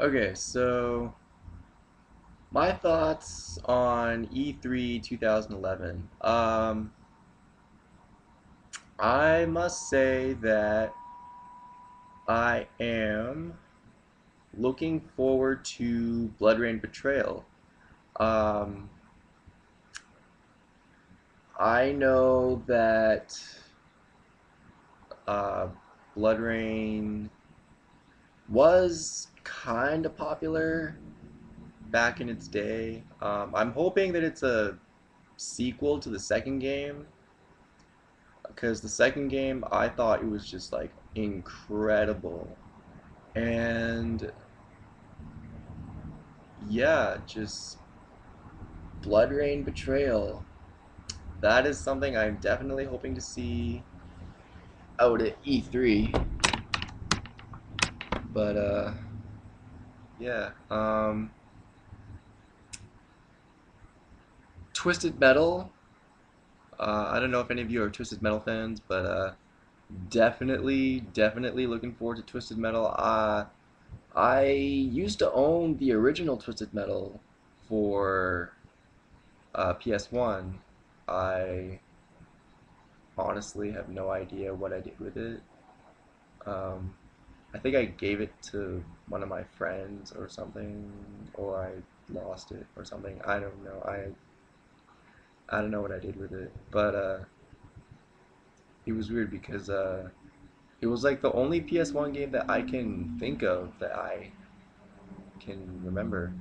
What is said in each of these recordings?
Okay, so my thoughts on E3 2011. I must say that I am looking forward to Blood Rain Betrayal. Um, I know that uh, Blood Rain was kind of popular back in its day. I'm hoping that it's a sequel to the second game, because the second game I thought it was just like incredible. And yeah, just Blood Rain Betrayal. That is something I'm definitely hoping to see out at E3. But yeah. Twisted Metal. I don't know if any of you are Twisted Metal fans, but definitely looking forward to Twisted Metal. I used to own the original Twisted Metal for PS1. I honestly have no idea what I did with it. Um, I think I gave it to one of my friends or something, or I lost it or something. I don't know. I don't know what I did with it, but it was weird because it was like the only PS1 game that I can think of that I can remember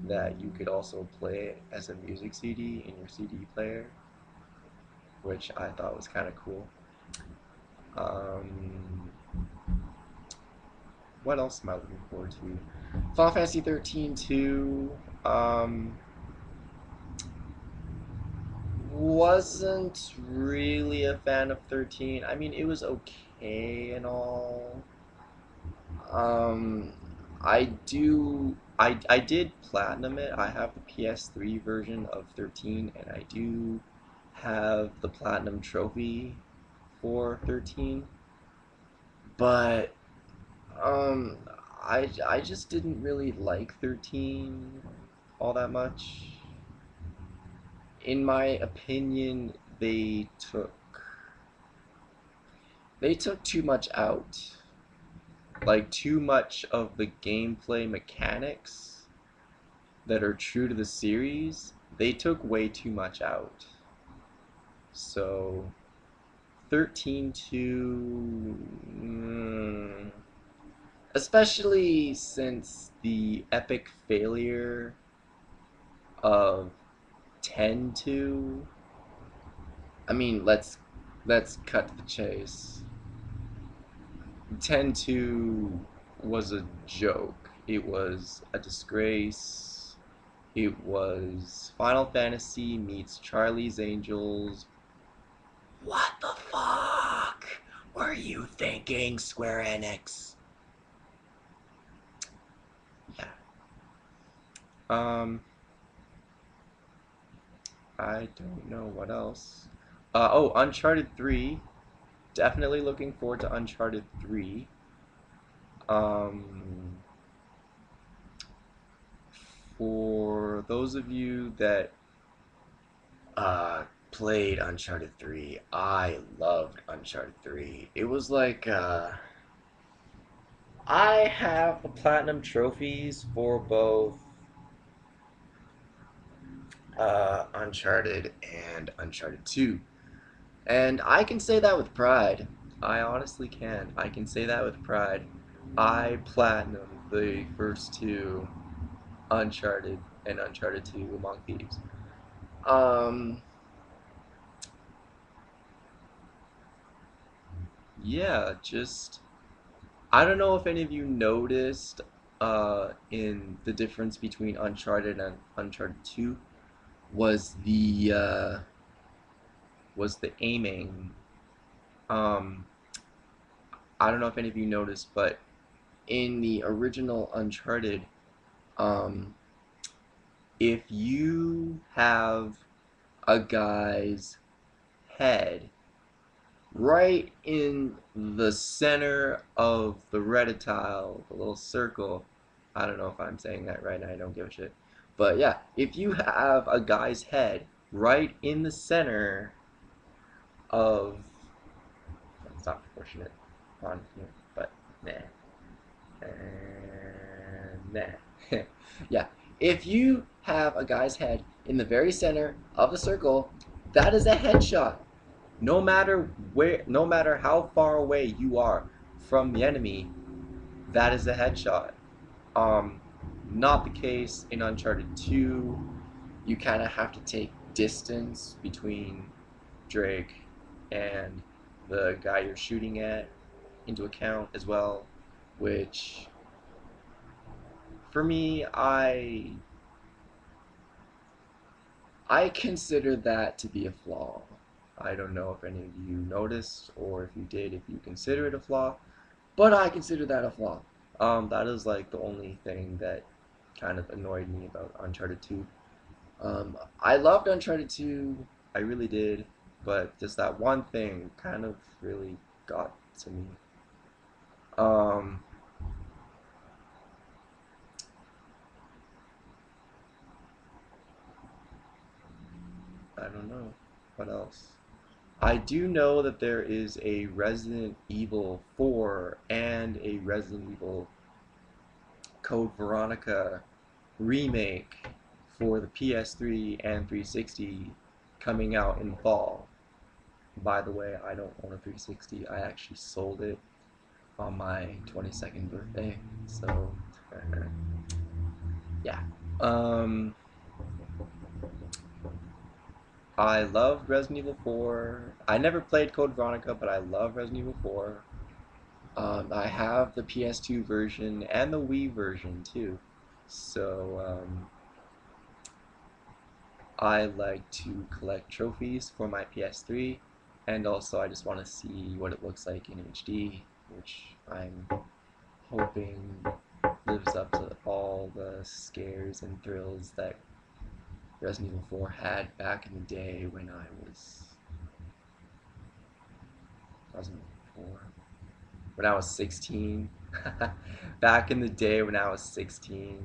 that you could also play as a music CD in your CD player, which I thought was kind of cool. Um, what else am I looking forward to? Final Fantasy 13 2. Um, wasn't really a fan of 13. I mean, it was okay and all. Um, I did platinum it. I have the PS3 version of 13, and I do have the platinum trophy for 13. But um, I just didn't really like 13 all that much. In my opinion, they took too much out. Like too much of the gameplay mechanics that are true to the series, they took way too much out. So 13 to especially since the epic failure of 10 to I mean, let's cut to the chase. 10 to was a joke. It was a disgrace. It was Final Fantasy meets Charlie's Angels. What the fuck were you thinking, Square Enix? Yeah. Um, I don't know what else. Oh, Uncharted 3. Definitely looking forward to Uncharted 3. Um, for those of you that played Uncharted 3, I loved Uncharted 3. It was like I have the platinum trophies for both Uncharted and Uncharted 2. And I can say that with pride. I honestly can. I can say that with pride. I platinum the first two Uncharted and Uncharted 2 Among Thieves. Um, yeah, just I don't know if any of you noticed in the difference between Uncharted and Uncharted 2 was the aiming. Um, I don't know if any of you noticed, but in the original Uncharted, um, if you have a guy's head right in the center of the Reddit tile, the little circle, I don't know if I'm saying that right, and I don't give a shit. But yeah, if you have a guy's head right in the center of, it's not proportionate on here, but nah, nah. Yeah, if you have a guy's head in the very center of the circle, that is a headshot. No matter where, no matter how far away you are from the enemy, that is a headshot. Um, Not the case in Uncharted 2. You kind of have to take distance between Drake and the guy you're shooting at into account as well, which for me, I consider that to be a flaw. I don't know if any of you noticed, or if you did, if you consider it a flaw, but I consider that a flaw. That is like the only thing that kind of annoyed me about Uncharted 2. I loved Uncharted 2, I really did, but just that one thing kind of really got to me. Um, I don't know. What else? I do know that there is a Resident Evil 4 and a Resident Evil Code Veronica remake for the PS3 and 360 coming out in the fall. By the way, I don't own a 360. I actually sold it on my 22nd birthday. So, yeah. Um, I loved Resident Evil 4. I never played Code Veronica, but I love Resident Evil 4. I have the PS2 version and the Wii version too. So, I like to collect trophies for my PS3, and also I just want to see what it looks like in HD, which I'm hoping lives up to all the scares and thrills that Resident Evil 4 had back in the day when I wasn't 4, when I was 16. Back in the day when I was 16.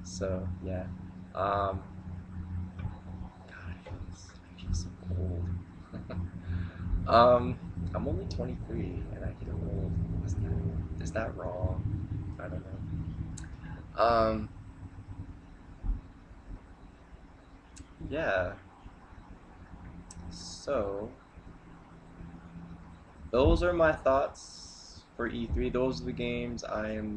So yeah. God, I feel so old. um, I'm only 23 and I feel old. Is that wrong? I don't know. Yeah. So those are my thoughts for E3. Those are the games I am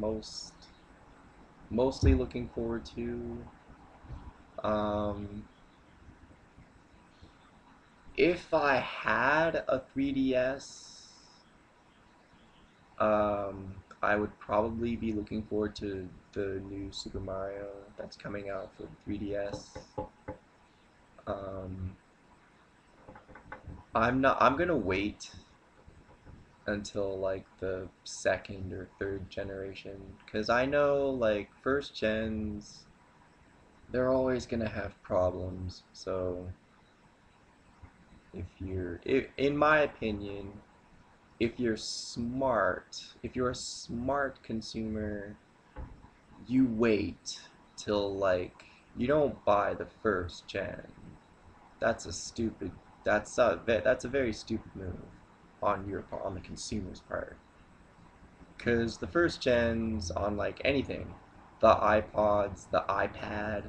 mostly looking forward to. Um, if I had a 3DS, I would probably be looking forward to the new Super Mario that's coming out for the 3DS. Um, I'm gonna wait until like the second or third generation, because I know like first gens, they're always gonna have problems. So in my opinion, if you're a smart consumer, you wait till like you don't buy the first gen. That's a stupid. That's a very stupid move on the consumer's part. Because the first gens on like anything, the iPods, the iPad,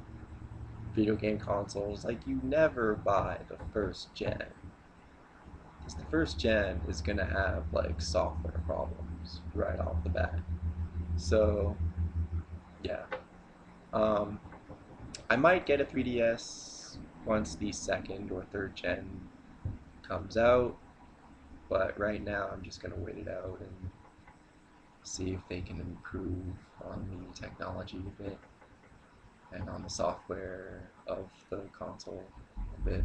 video game consoles, like you never buy the first gen. Because the first gen is gonna have like software problems right off the bat. So yeah, um, I might get a 3DS once the second or third gen comes out, but right now I'm just gonna wait it out and see if they can improve on the technology a bit and on the software of the console a bit.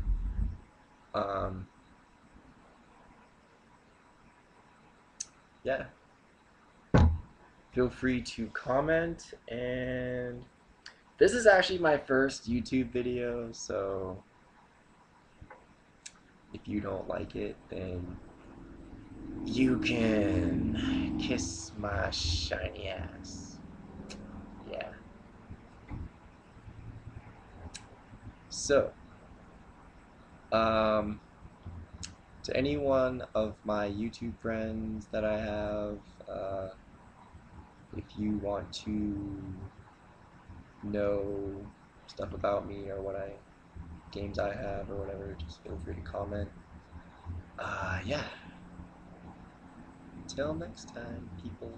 Um, yeah, feel free to comment, and this is actually my first YouTube video, so if you don't like it, then you can kiss my shiny ass. yeah. So, um, to any one of my YouTube friends that I have, uh, if you want to know stuff about me or what I games I have or whatever, just feel free to comment. Yeah. Until next time, people.